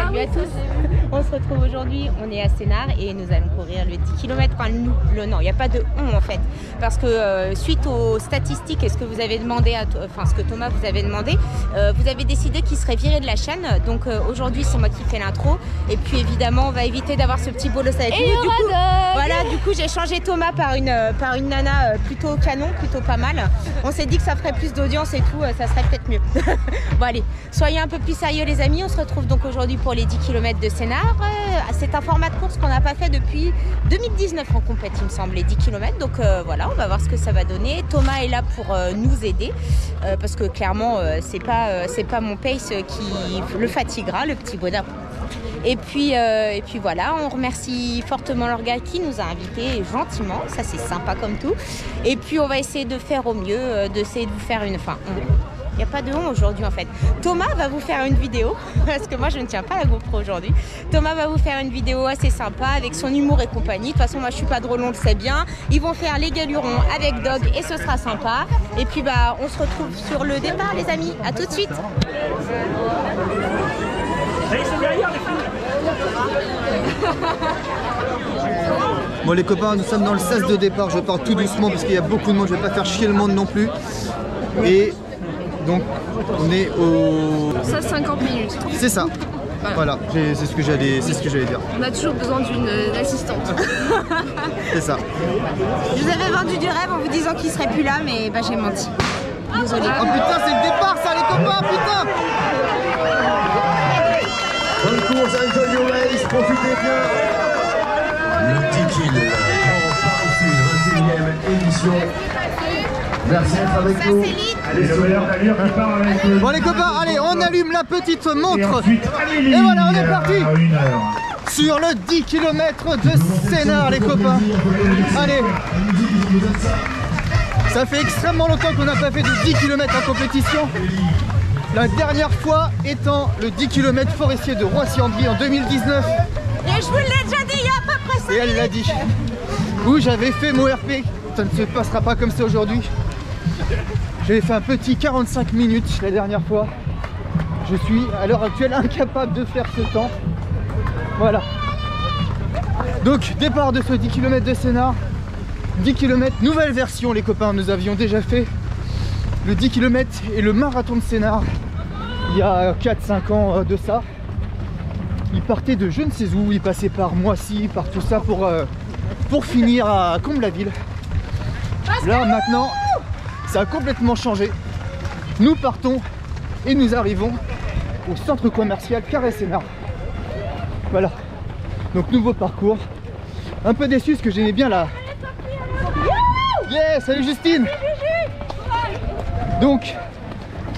Salut à tous. On se retrouve aujourd'hui, on est à Sénart et nous allons courir le 10 km. Enfin, non, il n'y a pas de on en fait. Parce que suite aux statistiques et ce que vous avez demandé, ce que Thomas vous avait demandé, vous avez décidé qu'il serait viré de la chaîne. Donc aujourd'hui, c'est moi qui fais l'intro. Et puis évidemment, on va éviter d'avoir ce petit bolos avec nous. Du coup, j'ai changé Thomas par une nana plutôt canon, plutôt pas mal. On s'est dit que ça ferait plus d'audience et tout, ça serait peut-être mieux. Bon allez, soyez un peu plus sérieux les amis. On se retrouve donc aujourd'hui pour les 10 km de Sénart. C'est un format de course qu'on n'a pas fait depuis 2019 en compète, il me semble, les 10 km. Donc voilà, on va voir ce que ça va donner. Thomas est là pour nous aider parce que clairement, c'est pas mon pace qui le fatiguera, le petit bonhomme. Et puis voilà, on remercie fortement l'orga qui nous a invités gentiment, ça c'est sympa comme tout. Et puis on va essayer de faire au mieux, d'essayer de vous faire une fin. Il n'y a pas de on aujourd'hui en fait. Thomas va vous faire une vidéo, parce que moi je ne tiens pas la GoPro aujourd'hui. Thomas va vous faire une vidéo assez sympa avec son humour et compagnie. De toute façon moi je suis pas drôle, on le sait bien. Ils vont faire les galurons avec Dog et ce sera sympa. Et puis on se retrouve sur le départ les amis. À tout de suite. Bon les copains, nous sommes dans le sas de départ. Je pars tout doucement parce qu'il y a beaucoup de monde. Je vais pas faire chier le monde non plus. Et donc on est au... Ça 50 minutes. C'est ça. Voilà, c'est ce que j'allais dire. On a toujours besoin d'une assistante. C'est ça. Je vous avais vendu du rêve en vous disant qu'il serait plus là, mais j'ai menti. Désolé. Oh putain, c'est le départ ça les copains, putain. Bonne course, enjoy your race, profitez bien. Le 10 km en Paris Sud, 21e édition. Merci d'être avec nous. Allez, le meilleur d'allure qui part avec le... Bon les copains, allez, on allume la petite montre. Et voilà, on est parti sur le 10 km de Sénart les copains. Allez. Ça fait extrêmement longtemps qu'on n'a pas fait de 10 km en compétition. La dernière fois étant le 10 km forestier de Roissy-en-Brie en 2019. Et je vous l'ai déjà dit il y a à peu près 5 minutes. Et elle l'a dit. Où j'avais fait mon RP. Ça ne se passera pas comme ça aujourd'hui. J'avais fait un petit 45 minutes la dernière fois. Je suis à l'heure actuelle incapable de faire ce temps. Voilà. Donc départ de ce 10 km de Sénart. 10 km, nouvelle version les copains. Nous avions déjà fait le 10 km et le marathon de Sénart il y a 4-5 ans de ça. Il partait de je ne sais où, il passait par Moissy, par tout ça pour finir à Comble-la-Ville. Là maintenant, ça a complètement changé. Nous partons et nous arrivons au centre commercial Carré Sénart. Voilà. Donc nouveau parcours. Un peu déçu parce que j'aimais bien la... Yeah, salut Justine. Donc,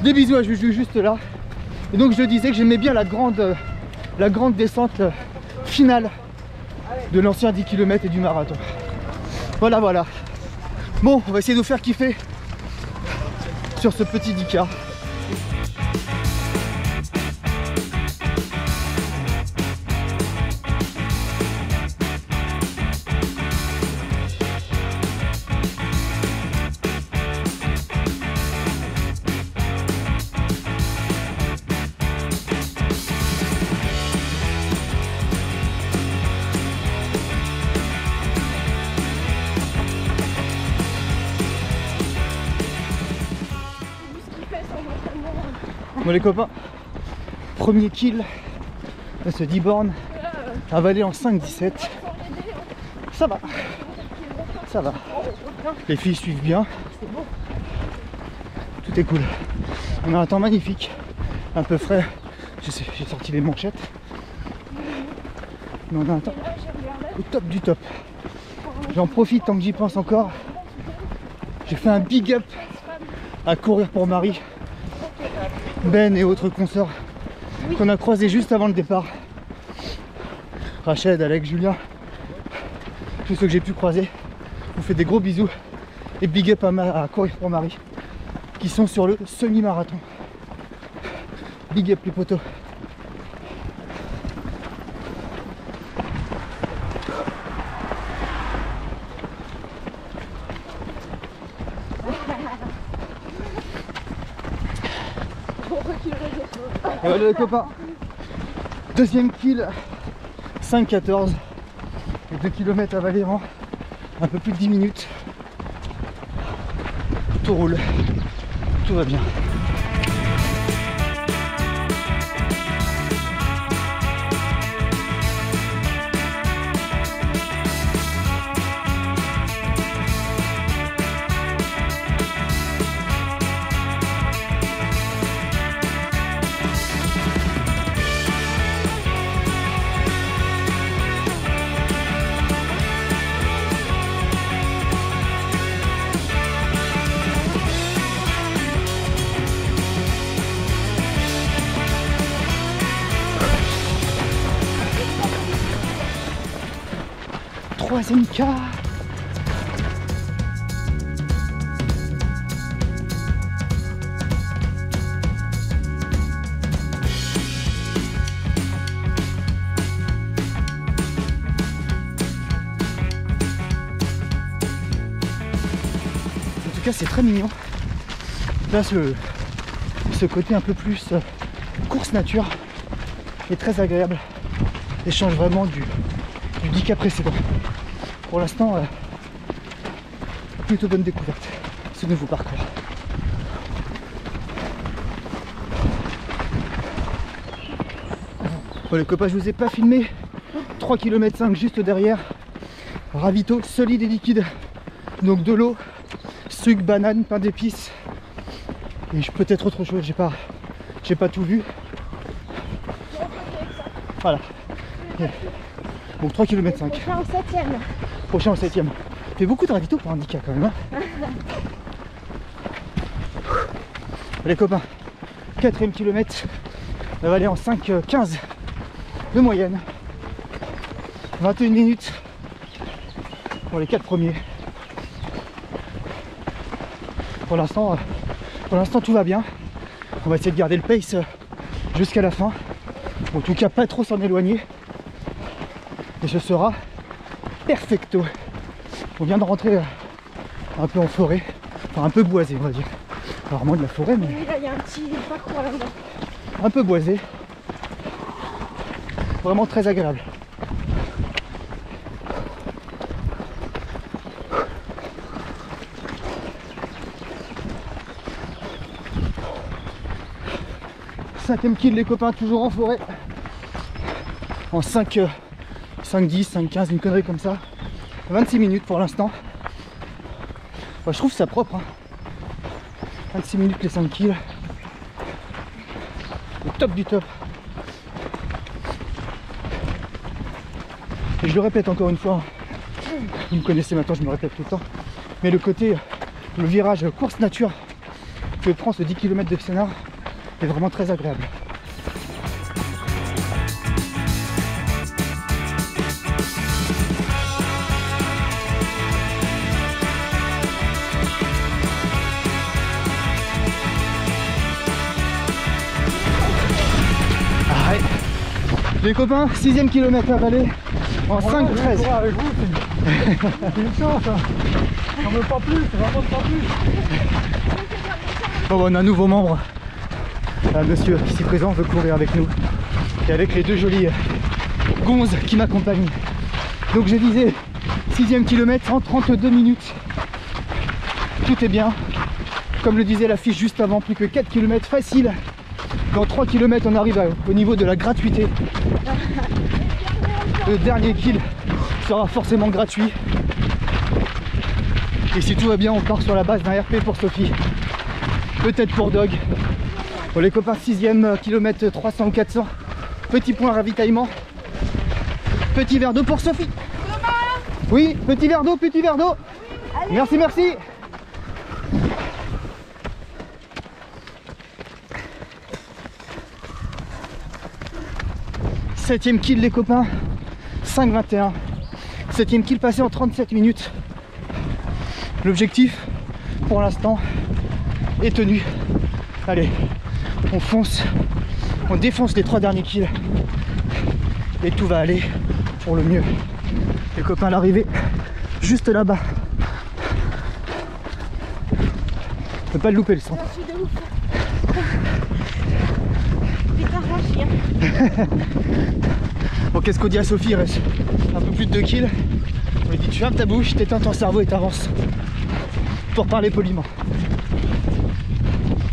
des bisous à Juju juste là. Et donc je disais que j'aimais bien la grande descente finale de l'ancien 10 km et du marathon. Voilà, voilà. Bon, on va essayer de vous faire kiffer sur ce petit 10K. Bon les copains, premier kill de ce 10 bornes, avalé en 5-17. Ça va, ça va. Les filles suivent bien. Tout est cool. On a un temps magnifique, un peu frais. J'ai sorti les manchettes. Mais on a un temps au top du top. J'en profite tant que j'y pense encore. J'ai fait un big up à courir pour Marie. Ben et autres consorts qu'on a croisés juste avant le départ. Rachel, Alex, Julien, tous ceux que j'ai pu croiser. Je vous fais des gros bisous et big up à courir pour Marie qui sont sur le semi-marathon. Big up les potos. Allez les copains, Deuxième kill, 5-14. Et 2 km à Valéran, un peu plus de 10 minutes. Tout roule, tout va bien. Troisième quart. En tout cas, c'est très mignon. Là, ce côté un peu plus course nature est très agréable et change vraiment du 10K précédent. Pour l'instant, plutôt bonne découverte, ce nouveau parcours. Bon, les copains, je vous ai pas filmé. 3 km 5 juste derrière. Ravito solide et liquide. Donc de l'eau, sucre, banane, pain d'épices. Et peut-être autre chose, j'ai pas tout vu. Voilà. Donc 3 km 5. Prochain au 7ème. Prochain au 7ème. Fait beaucoup de ravito pour un 10K quand même. Hein. Les copains, 4ème kilomètre. On va aller en 5-15 de moyenne. 21 minutes pour les 4 premiers. Pour l'instant tout va bien. On va essayer de garder le pace jusqu'à la fin. En tout cas pas trop s'en éloigner. Et ce sera perfecto. On vient de rentrer un peu en forêt, enfin un peu boisé on va dire. Alors moins de la forêt mais Oui, là il y a un petit parcours là-dedans. un peu boisé. Vraiment très agréable. Cinquième kill les copains, toujours en forêt. En 5-10, 5-15, une connerie comme ça. 26 minutes pour l'instant. Bah, je trouve ça propre. Hein. 26 minutes les 5 kills. Le top du top. Et je le répète encore une fois. Vous me connaissez maintenant, je me répète tout le temps. Mais le côté, le virage course nature que prend ce 10 km de Sénart est vraiment très agréable. Les copains, 6ème kilomètre à Valais en 5-13. Avec vous, c'est une chance. Hein. J'en veux pas plus, vraiment pas plus. Bon, on a un nouveau membre. Un monsieur ici présent veut courir avec nous. Et avec les deux jolis gonzes qui m'accompagnent. Donc j'ai visé 6ème kilomètre en 32 minutes. Tout est bien. Comme le disait la fiche juste avant, plus que 4 km facile. Dans 3 km on arrive au niveau de la gratuité. Le dernier kill sera forcément gratuit. Et si tout va bien, on part sur la base d'un RP pour Sophie. Peut-être pour Dog. Bon les copains, 6ème kilomètre 300 ou 400. Petit point ravitaillement. Petit verre d'eau pour Sophie. Oui, petit verre d'eau, petit verre d'eau. Merci, merci. Septième kill les copains, 5-21. 7ème kill passé en 37 minutes. L'objectif pour l'instant est tenu. Allez, on fonce, on défonce les 3 derniers kills et tout va aller pour le mieux. Les copains à l'arrivée, juste là-bas. On peut pas le louper le centre. franchir. Bon, qu'est-ce qu'on dit à Sophie? Il reste un peu plus de 2 kills. On lui dit tu fermes ta bouche, t'éteins ton cerveau et t'avances. Pour parler poliment.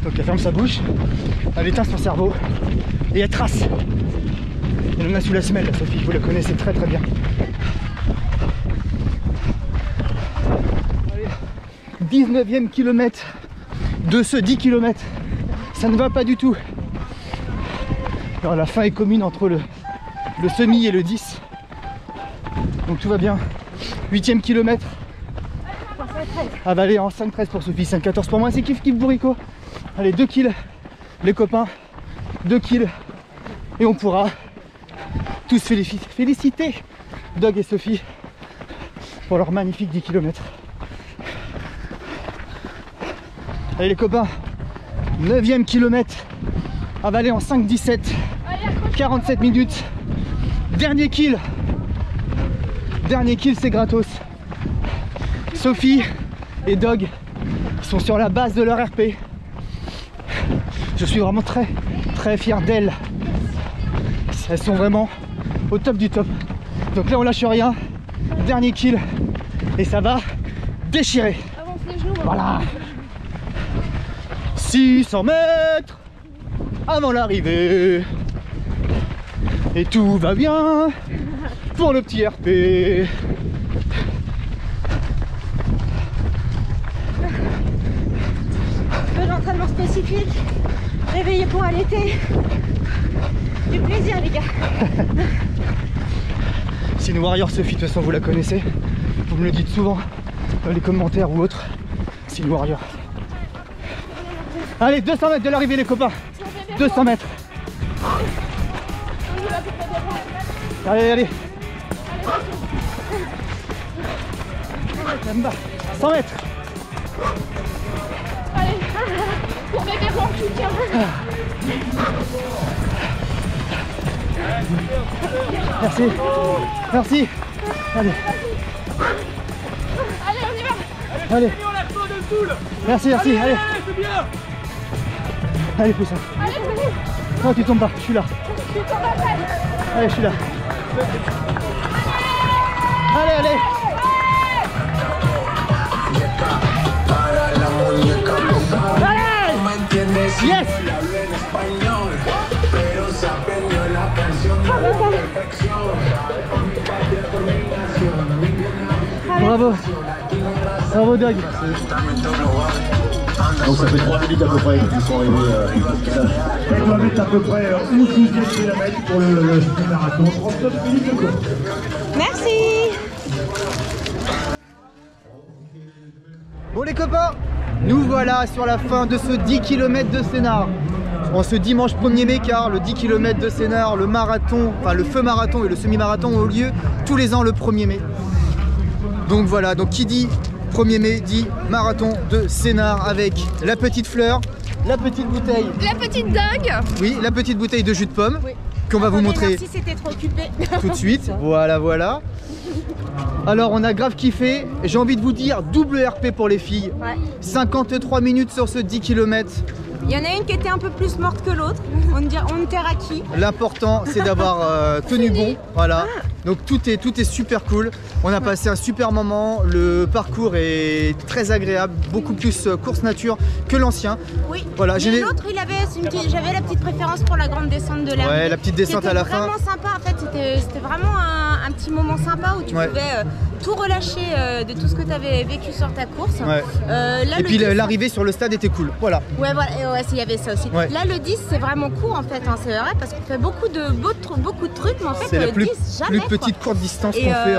Donc elle ferme sa bouche, elle éteint son cerveau et elle trace. Elle en a sous la semelle, la Sophie, vous la connaissez très très bien. Allez, 19e kilomètre de ce 10 km. Ça ne va pas du tout. Alors la fin est commune entre le semi et le 10. Donc tout va bien. 8e kilomètre. Avalé en 5-13 pour Sophie, 5-14 pour moi, c'est kiff kiff bourrico. Allez, 2 kills, les copains, 2 kills. Et on pourra tous féliciter Doug et Sophie pour leur magnifique 10 km. Allez les copains, 9e kilomètre, avalé en 5-17, 47 minutes. Dernier kill c'est gratos. Sophie et Doug sont sur la base de leur RP. Je suis vraiment très fier d'elles. Elles sont vraiment au top du top. Donc là on lâche rien. Dernier kill et ça va déchirer. Avance les genoux. Voilà. 600 mètres avant l'arrivée. Et tout va bien pour le petit RP. Peu d'entraînement spécifique. Réveillé pour allaiter. Du plaisir les gars. C'est une Warrior Sophie, de toute façon vous la connaissez. Vous me le dites souvent dans les commentaires ou autres. C'est une Warrior. Allez, 200 mètres de l'arrivée les copains. 200 mètres. Allez, allez. 100 mètres. Allez, pour bébé rond, tu tiens. Merci. Merci. Allez. Allez, on y va. Allez. Merci, merci. Allez. Allez, pousse. Allez, Félix. Non, tu tombes pas. Je suis là. Tu tombes après. Allez, je suis là. Allez, allez. Yes. Bravo. Bravo Doug. Donc ça fait 3 minutes à peu près qu'ils sont arrivés. 3 minutes à peu près au 12e kilomètre pour le marathon. 39 minutes de course. Merci. Bon les copains, nous voilà sur la fin de ce 10 km de Sénart. En ce dimanche 1er mai, car le 10 km de Sénart, le marathon, enfin le feu marathon et le semi-marathon ont lieu tous les ans le 1er mai. Donc voilà, donc qui dit 1er mai dit marathon de Sénart avec la petite fleur, la petite bouteille. La petite Doug. Oui, la petite bouteille de jus de pomme qu'on va vous montrer Merci, c'était trop occupé. tout de suite. Voilà, voilà. Alors on a grave kiffé, j'ai envie de vous dire double RP pour les filles. Ouais. 53 minutes sur ce 10 km. Il y en a une qui était un peu plus morte que l'autre. On ne terra qui. L'important c'est d'avoir tenu bon. Voilà. Donc tout est super cool. On a passé un super moment. Le parcours est très agréable, beaucoup plus course nature que l'ancien. Oui. Voilà, Mais l'autre, j'avais la petite préférence pour la grande descente de l'herbe. Ouais, la petite descente à la fin. C'était vraiment sympa. En fait, c'était vraiment un petit moment sympa où tu pouvais tout relâcher de tout ce que tu avais vécu sur ta course. Ouais. Là, et puis l'arrivée sur le stade était cool. Voilà. Ouais, voilà. Ouais, il y avait ça aussi. Ouais. Là, le 10, c'est vraiment court en fait. Hein, c'est vrai parce qu'on fait beaucoup de trucs, mais en fait, C'est la le plus 10, jamais. petite courte distance Et qu'on fait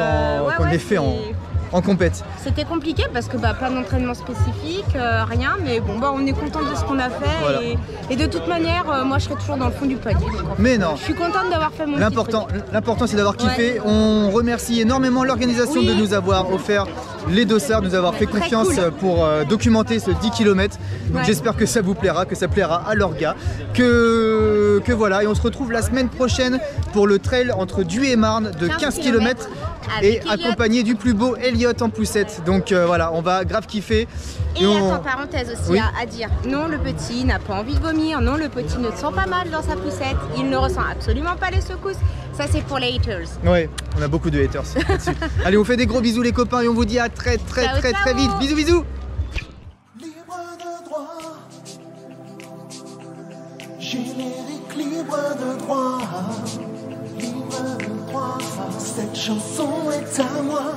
qu'on ait fait en compète. C'était compliqué parce que pas d'entraînement spécifique, rien, mais bon on est content de ce qu'on a fait. Voilà. Et de toute manière, moi je serai toujours dans le fond du panier. Donc, Mais non. Je suis contente d'avoir fait mon L'important c'est d'avoir kiffé. On remercie énormément l'organisation de nous avoir offert les dossards, de nous avoir fait Très confiance cool. pour documenter ce 10 km. Donc Ouais. j'espère que ça vous plaira, que ça plaira à l'orga, que voilà. Et on se retrouve la semaine prochaine pour le trail entre Duy et Marne de 15 km et avec Elliot. accompagné du plus beau Elliot en poussette. Donc voilà, on va grave kiffer. Et attends, parenthèse aussi Oui. à dire, non, le petit n'a pas envie de vomir, non, le petit ne se sent pas mal dans sa poussette, il ne ressent absolument pas les secousses. Ça, c'est pour les haters. Ouais, on a beaucoup de haters là-dessus. Allez, on fait des gros bisous les copains et on vous dit à très Ciao, très ciao. vite. Bisous bisous. Libre de droit, générique libre de droit, libre de droit. Cette chanson est à moi,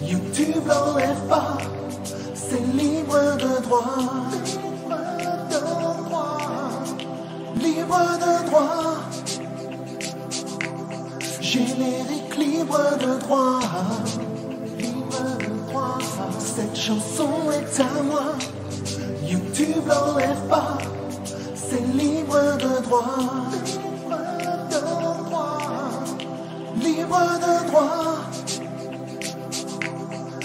YouTube l'enlève pas, c'est libre de droit, libre de droit, générique libre de droit. Cette chanson est à moi, YouTube l'enlève pas, c'est libre de droit, libre de droit.